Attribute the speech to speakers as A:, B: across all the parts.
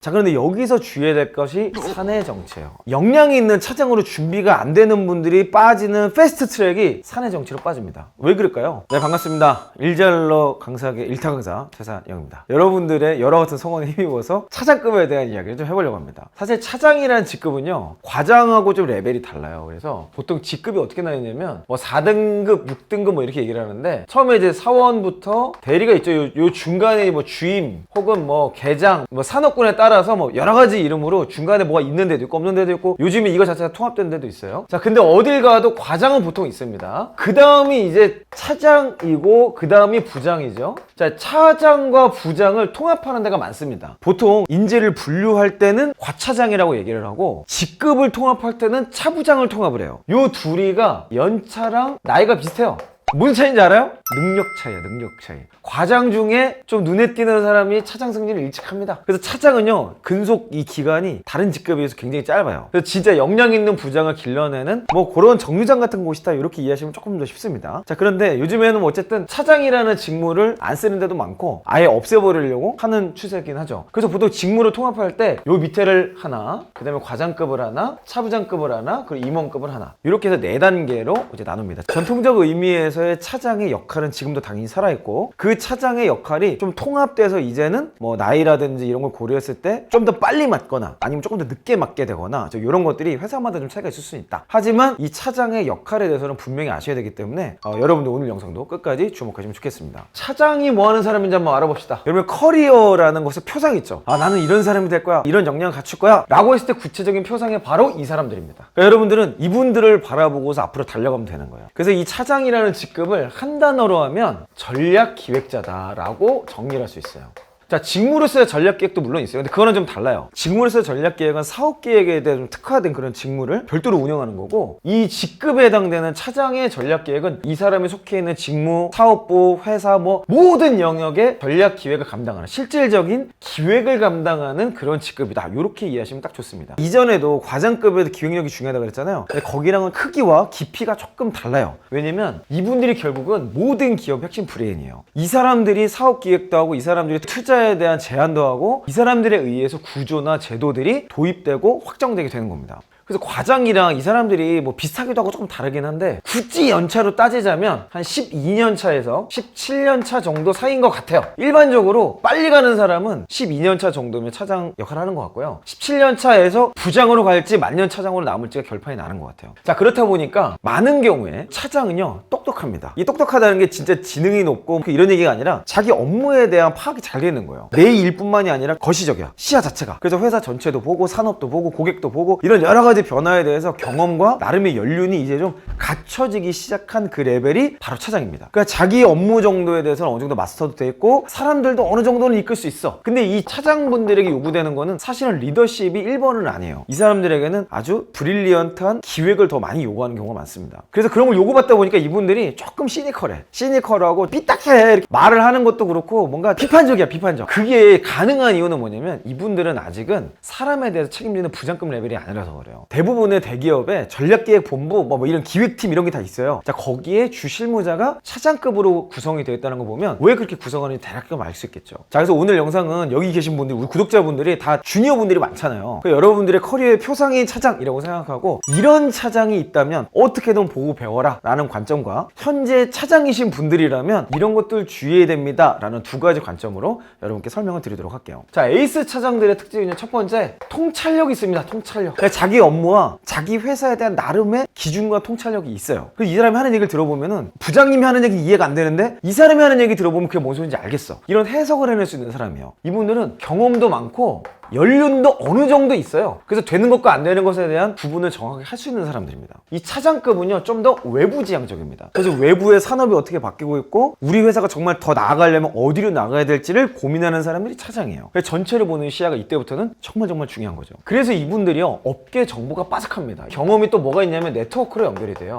A: 자, 그런데 여기서 주의해야 될 것이 사내 정치예요. 역량이 있는 차장으로 준비가 안 되는 분들이 빠지는 패스트 트랙이 사내 정치로 빠집니다. 왜 그럴까요? 네, 반갑습니다. 일잘러 강사계 일타 강사 최산영입니다. 여러분들의 여러 같은 성원에 힘입어서 차장급에 대한 이야기를 좀 해보려고 합니다. 사실 차장이라는 직급은요, 과장하고 좀 레벨이 달라요. 그래서 보통 직급이 어떻게 나뉘냐면 뭐 4등급, 6등급 뭐 이렇게 얘기를 하는데, 처음에 이제 사원부터 대리가 있죠. 요 중간에 뭐 주임 혹은 뭐 계장, 뭐 산업군에 따라서 뭐 여러 가지 이름으로 중간에 뭐가 있는 데도 있고 없는 데도 있고, 요즘에 이거 자체가 통합된 데도 있어요. 자, 근데 어딜 가도 과장은 보통 있습니다. 그 다음이 이제 차장이고 그 다음이 부장이죠. 자, 차장과 부장을 통합하는 데가 많습니다. 보통 인재를 분류할 때는 과차장이라고 얘기를 하고, 직급을 통합할 때는 차부장을 통합을 해요. 요 둘이가 연차랑 나이가 비슷해요. 무슨 차이인지 알아요? 능력 차이야, 능력 차이. 과장 중에 좀 눈에 띄는 사람이 차장 승진을 일찍 합니다. 그래서 차장은요, 근속 이 기간이 다른 직급에 비해서 굉장히 짧아요. 그래서 진짜 역량 있는 부장을 길러내는 뭐 그런 정류장 같은 곳이다, 이렇게 이해하시면 조금 더 쉽습니다. 자, 그런데 요즘에는 어쨌든 차장이라는 직무를 안 쓰는 데도 많고 아예 없애버리려고 하는 추세긴 하죠. 그래서 보통 직무를 통합할 때 요 밑에를 하나, 그 다음에 과장급을 하나, 차부장급을 하나, 그리고 임원급을 하나, 이렇게 해서 4단계로 이제 나눕니다. 전통적 의미에서의 차장의 역할은 지금도 당연히 살아있고, 그 차장의 역할이 좀 통합돼서 이제는 뭐 나이라든지 이런 걸 고려했을 때 좀 더 빨리 맡거나 아니면 조금 더 늦게 맡게 되거나 이런 것들이 회사마다 좀 차이가 있을 수 있다. 하지만 이 차장의 역할에 대해서는 분명히 아셔야 되기 때문에 여러분들 오늘 영상도 끝까지 주목하시면 좋겠습니다. 차장이 뭐 하는 사람인지 한번 알아봅시다. 여러분, 커리어라는 것에 표상 있죠. 나는 이런 사람이 될 거야, 이런 역량을 갖출 거야 라고 했을 때 구체적인 표상이 바로 이 사람들입니다. 그러니까 여러분들은 이분들을 바라보고서 앞으로 달려가면 되는 거예요. 그래서 이 차장이라는 직급을 한 단어로 하면 전략기획자다라고 정리를 할 수 있어요. 자, 직무로서의 전략기획도 물론 있어요. 근데 그거는 좀 달라요. 직무로서의 전략기획은 사업기획에 대해 좀 특화된 그런 직무를 별도로 운영하는 거고, 이 직급에 해당되는 차장의 전략기획은 이 사람이 속해 있는 직무, 사업부, 회사 뭐 모든 영역의 전략기획을 감당하는, 실질적인 기획을 감당하는 그런 직급이다. 이렇게 이해하시면 딱 좋습니다. 이전에도 과장급에도 기획력이 중요하다고 그랬잖아요. 근데 거기랑은 크기와 깊이가 조금 달라요. 왜냐면 이분들이 결국은 모든 기업 핵심 브레인이에요. 이 사람들이 사업기획도 하고, 이 사람들이 투자 에 대한 제한도 하고, 이 사람들에 의해서 구조나 제도들이 도입되고 확정되게 되는 겁니다. 그래서 과장이랑 이 사람들이 뭐 비슷하기도 하고 조금 다르긴 한데, 굳이 연차로 따지자면 한 12년 차에서 17년 차 정도 사이인 것 같아요. 일반적으로 빨리 가는 사람은 12년 차 정도면 차장 역할을 하는 것 같고요, 17년 차에서 부장으로 갈지 만년 차장으로 남을지가 결판이 나는 것 같아요. 자, 그렇다 보니까 많은 경우에 차장은요, 똑똑합니다. 이 똑똑하다는 게 진짜 지능이 높고 이런 얘기가 아니라 자기 업무에 대한 파악이 잘 되는 거예요. 내 일뿐만이 아니라 거시적이야, 시야 자체가. 그래서 회사 전체도 보고, 산업도 보고, 고객도 보고, 이런 여러 가지 변화에 대해서 경험과 나름의 연륜이 이제 좀 갖춰지기 시작한 그 레벨이 바로 차장입니다. 그러니까 자기 업무 정도에 대해서는 어느 정도 마스터도 돼 있고, 사람들도 어느 정도는 이끌 수 있어. 근데 이 차장분들에게 요구되는 거는 사실은 리더십이 1번은 아니에요. 이 사람들에게는 아주 브릴리언트한 기획을 더 많이 요구하는 경우가 많습니다. 그래서 그런 걸 요구받다 보니까 이분들이 조금 시니컬하고 삐딱해, 이렇게 말을 하는 것도 그렇고 뭔가 비판적이야, 비판적. 그게 가능한 이유는 뭐냐면, 이분들은 아직은 사람에 대해서 책임지는 부장급 레벨이 아니라서 그래요. 대부분의 대기업에 전략기획본부 뭐 이런 기획팀 이런 게 다 있어요. 자, 거기에 주실무자가 차장급으로 구성이 되어 있다는 거 보면 왜 그렇게 구성하는지 대략적으로 알 수 있겠죠. 자, 그래서 오늘 영상은 여기 계신 분들, 우리 구독자분들이 다 주니어 분들이 많잖아요. 그러니까 여러분들의 커리어의 표상이 차장이라고 생각하고, 이런 차장이 있다면 어떻게든 보고 배워라 라는 관점과, 현재 차장이신 분들이라면 이런 것들 주의해야 됩니다 라는 두 가지 관점으로 여러분께 설명을 드리도록 할게요. 자, 에이스 차장들의 특징은 첫 번째, 통찰력이 있습니다. 통찰력. 그러니까 자기 업무와 자기 회사에 대한 나름의 기준과 통찰력이 있어요. 그래서 이 사람이 하는 얘기를 들어보면은 부장님이 하는 얘기 이해가 안 되는데 이 사람이 하는 얘기 들어보면 그게 뭔 소리인지 알겠어. 이런 해석을 해낼 수 있는 사람이에요. 이분들은 경험도 많고 연륜도 어느 정도 있어요. 그래서 되는 것과 안 되는 것에 대한 구분을 정확하게 할 수 있는 사람들입니다. 이 차장급은요, 좀 더 외부지향적입니다. 그래서 외부의 산업이 어떻게 바뀌고 있고, 우리 회사가 정말 더 나아가려면 어디로 나가야 될지를 고민하는 사람들이 차장이에요. 그래서 전체를 보는 시야가 이때부터는 정말 중요한 거죠. 그래서 이분들이요, 업계 정보가 빠삭합니다. 경험이 또 뭐가 있냐면 네트워크로 연결이 돼요.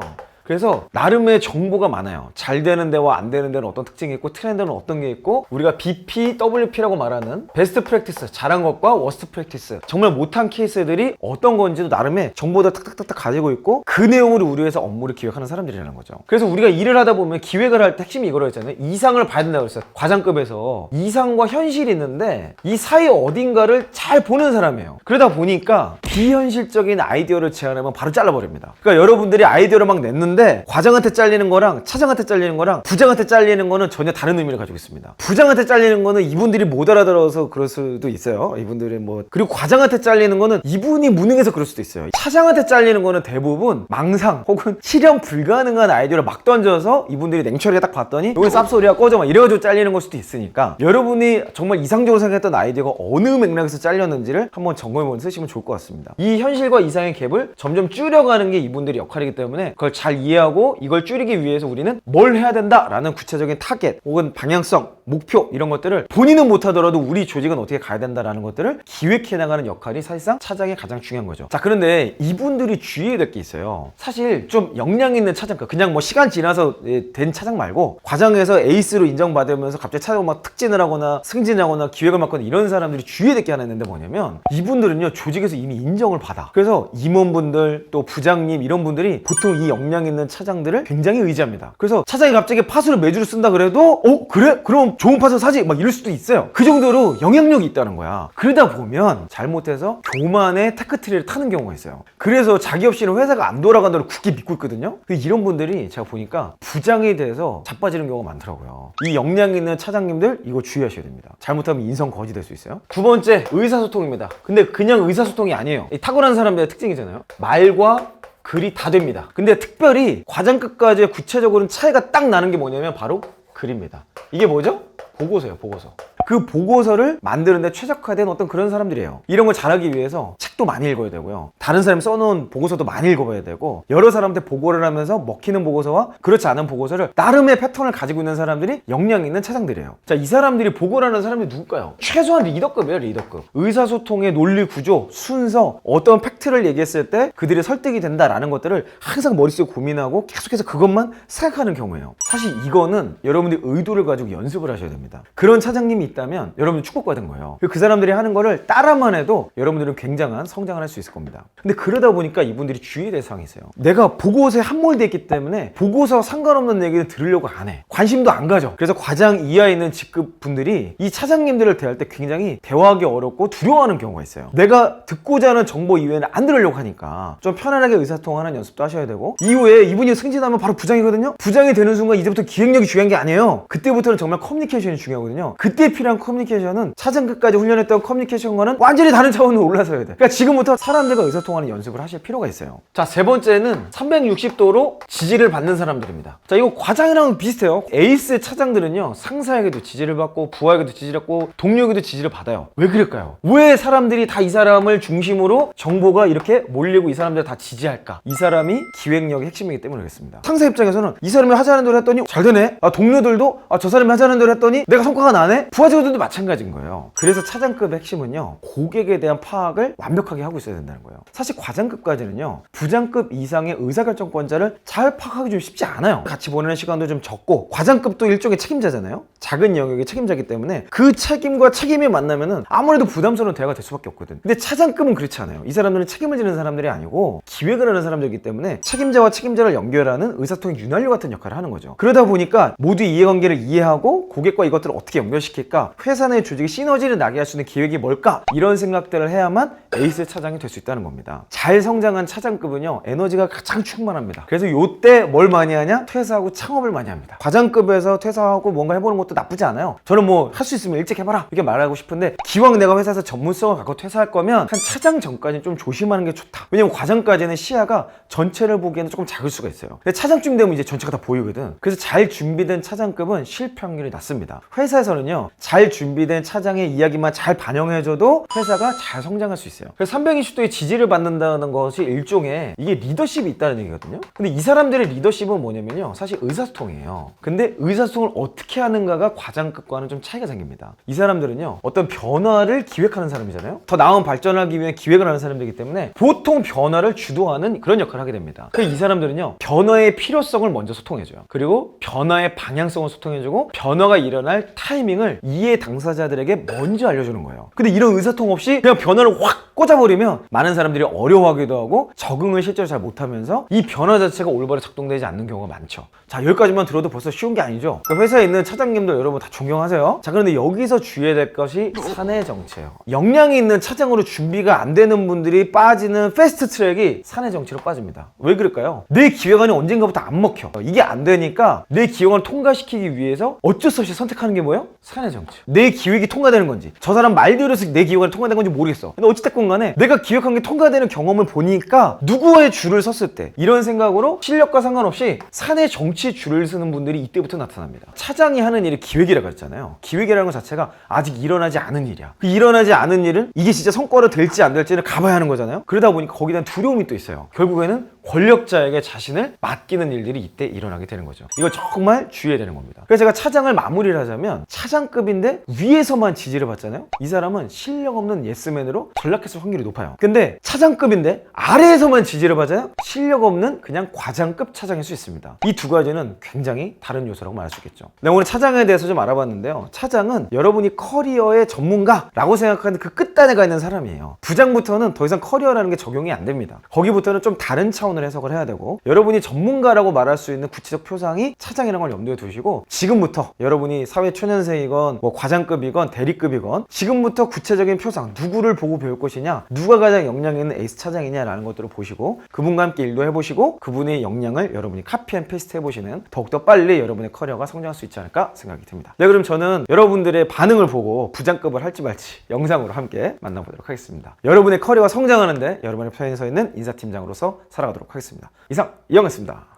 A: 그래서 나름의 정보가 많아요. 잘 되는 데와 안 되는 데는 어떤 특징이 있고 트렌드는 어떤 게 있고 우리가 BP, WP라고 말하는 베스트 프랙티스, 잘한 것과 워스트 프랙티스, 정말 못한 케이스들이 어떤 건지도 나름의 정보를 탁탁탁탁 가지고 있고 그 내용으로 우리 회사 업무를 기획하는 사람들이라는 거죠. 그래서 우리가 일을 하다 보면 기획을 할 때 핵심이 이거라고 했잖아요. 이상을 봐야 된다고 했어요. 과장급에서 이상과 현실이 있는데 이 사이 어딘가를 잘 보는 사람이에요. 그러다 보니까 비현실적인 아이디어를 제안하면 바로 잘라버립니다. 그러니까 여러분들이 아이디어를 막 냈는데 과장한테 잘리는 거랑 차장한테 잘리는 거랑 부장한테 잘리는 거는 전혀 다른 의미를 가지고 있습니다. 부장한테 잘리는 거는 이분들이 못 알아들어서 그럴 수도 있어요. 이분들이 뭐 그리고 과장한테 잘리는 거는 이분이 무능해서 그럴 수도 있어요. 차장한테 잘리는 거는 대부분 망상 혹은 실현 불가능한 아이디어를 막 던져서 이분들이 냉철하게 딱 봤더니 이건 쌉소리야 꺼져 막 이래가지고 잘리는 걸 수도 있으니까 여러분이 정말 이상적으로 생각했던 아이디어가 어느 맥락에서 잘렸는지를 한번 점검해보면서 쓰시면 좋을 것 같습니다. 이 현실과 이상의 갭을 점점 줄여가는 게 이분들의 역할이기 때문에 그걸 잘 이해하고 이걸 줄이기 위해서 우리는 뭘 해야 된다라는 구체적인 타겟 혹은 방향성, 목표 이런 것들을 본인은 못하더라도 우리 조직은 어떻게 가야 된다라는 것들을 기획해 나가는 역할이 사실상 차장이 가장 중요한 거죠. 자, 그런데 이분들이 주의해야 될 게 있어요. 사실 좀 역량 있는 차장급, 그냥 뭐 시간 지나서 된 차장 말고 과장에서 에이스로 인정받으면서 갑자기 차장 막 특진을 하거나 승진하거나 기획을 맡거나 이런 사람들이 주의해야 될 게 하나 있는데 뭐냐면 이분들은요 조직에서 이미 인정을 받아. 그래서 임원분들 또 부장님 이런 분들이 보통 이 역량 있는 차장들을 굉장히 의지합니다. 그래서 차장이 갑자기 파수를 매주를 쓴다 그래도 그래? 그럼 좋은 파수 사지? 막 이럴 수도 있어요. 그 정도로 영향력이 있다는 거야. 그러다 보면 잘못해서 교만의 테크트리를 타는 경우가 있어요. 그래서 자기 없이는 회사가 안 돌아간다고 굳게 믿고 있거든요. 이런 분들이 제가 보니까 부장에 대해서 자빠지는 경우가 많더라고요. 이 역량 있는 차장님들 이거 주의하셔야 됩니다. 잘못하면 인성 거지 될 수 있어요. 두 번째, 의사소통입니다. 근데 그냥 의사소통이 아니에요. 탁월한 사람들의 특징이잖아요. 말과 글이 다 됩니다. 근데 특별히 과장급까지 구체적으로는 차이가 딱 나는 게 뭐냐면 바로 글입니다. 이게 뭐죠? 보고서예요, 보고서. 그 보고서를 만드는데 최적화된 어떤 그런 사람들이에요. 이런 걸 잘하기 위해서 책도 많이 읽어야 되고요. 다른 사람이 써놓은 보고서도 많이 읽어봐야 되고 여러 사람한테 보고를 하면서 먹히는 보고서와 그렇지 않은 보고서를 나름의 패턴을 가지고 있는 사람들이 역량 있는 차장들이에요. 자, 이 사람들이 보고를 하는 사람들이 누굴까요? 최소한 리더급이에요, 리더급. 의사소통의 논리 구조, 순서, 어떤 팩트를 얘기했을 때 그들이 설득이 된다라는 것들을 항상 머릿속에 고민하고 계속해서 그것만 생각하는 경우예요. 사실 이거는 여러분들이 의도를 가지고 연습을 하셔야 됩니다. 그런 차장님이 있다면 여러분들 축복받은 거예요. 그 사람들이 하는 거를 따라만 해도 여러분들은 굉장한 성장을 할 수 있을 겁니다. 근데 그러다 보니까 이분들이 주의해야 될 사항이 있어요. 내가 보고서에 함몰되어 있기 때문에 보고서와 상관없는 얘기를 들으려고 안 해. 관심도 안 가져. 그래서 과장 이하에 있는 직급 분들이 이 차장님들을 대할 때 굉장히 대화하기 어렵고 두려워하는 경우가 있어요. 내가 듣고자 하는 정보 이외에는 안 들으려고 하니까 좀 편안하게 의사소통하는 연습도 하셔야 되고 이후에 이분이 승진하면 바로 부장이거든요. 부장이 되는 순간 이제부터 기획력이 중요한 게 아니에요. 그때부터는 정말 커뮤니케이션이 중요하거든요. 그때 필요한 커뮤니케이션은 차장급까지 훈련했던 커뮤니케이션과는 완전히 다른 차원으로 올라서야 돼. 그러니까 지금부터 사람들과 의사소통하는 연습을 하실 필요가 있어요. 자, 세 번째는 360도로 지지를 받는 사람들입니다. 자, 이거 과장이랑 비슷해요. 에이스 차장들은요 상사에게도 지지를 받고 부하에게도 지지를 받고 동료에게도 지지를 받아요. 왜 그럴까요? 왜 사람들이 다 이 사람을 중심으로 정보가 이렇게 몰리고 이 사람들 다 지지할까? 이 사람이 기획력의 핵심이기 때문에 그렇습니다. 상사 입장에서는 이 사람이 하자는 대로 했더니 잘 되네. 동료들도 저 사람이 하자는 대로 했더니 내가 성과가 나네. 부하 직원들도 마찬가지인 거예요. 그래서 차장급의 핵심은요 고객에 대한 파악을 완벽하게 하고 있어야 된다는 거예요. 사실 과장급까지는요 부장급 이상의 의사결정권자를 잘 파악하기 좀 쉽지 않아요. 같이 보내는 시간도 좀 적고 과장급도 일종의 책임자잖아요. 작은 영역의 책임자이기 때문에 그 책임과 책임이 만나면은 아무래도 부담스러운 대화가 될 수밖에 없거든. 근데 차장급은 그렇지 않아요. 이 사람들은 책임을 지는 사람들이 아니고 기획을 하는 사람들이기 때문에 책임자와 책임자를 연결하는 의사소통의 윤활유 같은 역할을 하는 거죠. 그러다 보니까 모두 이해관계를 이해하고 고객과 이것들을 어떻게 연결시킬까, 회사 내 조직의 시너지를 나게 할 수 있는 기획이 뭘까, 이런 생각들을 해야만 에이스 차장이 될 수 있다는 겁니다. 잘 성장한 차장급은요 에너지가 가장 충만합니다. 그래서 요때 뭘 많이 하냐? 퇴사하고 창업을 많이 합니다. 과장급에서 퇴사하고 뭔가 해보는 것도 나쁘지 않아요. 저는 뭐 할 수 있으면 일찍 해봐라 이렇게 말하고 싶은데 기왕 내가 회사에서 전문성을 갖고 퇴사할 거면 한 차장 전까지는 좀 조심하는 게 좋다. 왜냐면 과장까지는 시야가 전체를 보기에는 조금 작을 수가 있어요. 근데 차장쯤 되면 이제 전체가 다 보이거든. 그래서 잘 준비된 차장급은 실패 확률이 낮습니다. 회사에서는요 잘 준비된 차장의 이야기만 잘 반영해줘도 회사가 잘 성장할 수 있어요. 그래서 320도의 지지를 받는다는 것이 일종의 이게 리더십이 있다는 얘기거든요. 근데 이 사람들의 리더십은 뭐냐면요, 사실 의사소통이에요. 근데 의사소통을 어떻게 하는가가 과장급과는 좀 차이가 생깁니다. 이 사람들은요, 어떤 변화를 기획하는 사람이잖아요. 더 나은 발전하기 위해 기획을 하는 사람들이기 때문에 보통 변화를 주도하는 그런 역할을 하게 됩니다. 그래서 이 사람들은요, 변화의 필요성을 먼저 소통해줘요. 그리고 변화의 방향성을 소통해주고 변화가 일어날 타이밍을 이해 당사자들에게 먼저 알려주는 거예요. 근데 이런 의사소통 없이 그냥 변화를 확 꽂아버리면 많은 사람들이 어려워하기도 하고 적응을 실제로 잘 못하면서 이 변화 자체가 올바로 작동되지 않는 경우가 많죠. 자, 여기까지만 들어도 벌써 쉬운 게 아니죠. 그러니까 회사에 있는 차장님들 여러분 다 존경하세요. 자, 그런데 여기서 주의해야 될 것이 사내 정치예요. 역량이 있는 차장으로 준비가 안 되는 분들이 빠지는 패스트 트랙이 사내 정치로 빠집니다. 왜 그럴까요? 내 기획안이 언젠가부터 안 먹혀. 이게 안 되니까 내 기획안을 통과시키기 위해서 어쩔 수 없이 선택하는 게 뭐예요? 사내 정치. 내 기획이 통과되는 건지, 저 사람 말대로서 내 기획안이 통과된 건지 모르겠어. 근데 어찌됐건 간에 내가 기획한 게 통과되는 경험을 보니까 누구의 줄을 섰을 때 이런 생각으로 실력과 상관없이 사내 정치 줄을 서는 분들이 이때부터 나타납니다. 차장이 하는 일이 기획이라고 했잖아요. 기획이라는 것 자체가 아직 일어나지 않은 일이야. 그 일어나지 않은 일은 이게 진짜 성과로 될지 안 될지를 가봐야 하는 거잖아요. 그러다 보니까 거기에 대한 두려움이 또 있어요. 결국에는 권력자에게 자신을 맡기는 일들이 이때 일어나게 되는 거죠. 이거 정말 주의해야 되는 겁니다. 그래서 제가 차장을 마무리를 하자면, 차장급인데 위에서만 지지를 받잖아요. 이 사람은 실력 없는 예스맨으로 전락했을 확률이 높아요. 근데 차장급인데 아래에서만 지지를 받아요. 실력 없는 그냥 과장급 차장일 수 있습니다. 이 두 가지는 굉장히 다른 요소라고 말할 수 있겠죠. 네, 오늘 차장에 대해서 좀 알아봤는데요. 차장은 여러분이 커리어의 전문가라고 생각하는 그 끝단에 가 있는 사람이에요. 부장부터는 더 이상 커리어라는 게 적용이 안 됩니다. 거기부터는 좀 다른 차원을 해석을 해야 되고, 여러분이 전문가라고 말할 수 있는 구체적 표상이 차장이라는 걸 염두에 두시고, 지금부터 여러분이 사회 초년생이건 뭐 과장급이건 대리급이건 지금부터 구체적인 표상, 누구를 보고 배울 것이냐, 누가 가장 역량이 있는 에이스 차장이냐라는 것들을 보시고 그분과 함께 일도 해보시고 그분의 역량을 여러분이 카피 앤 페이스트 해보시는, 더욱더 빨리 여러분의 커리어가 성장할 수 있지 않을까 생각이 듭니다. 네, 그럼 저는 여러분들의 반응을 보고 부장급을 할지 말지 영상으로 함께 만나보도록 하겠습니다. 여러분의 커리어가 성장하는데 여러분의 편에 서 있는 인사팀장으로서 살아가도록 하겠습니다. 이상 이영이었습니다.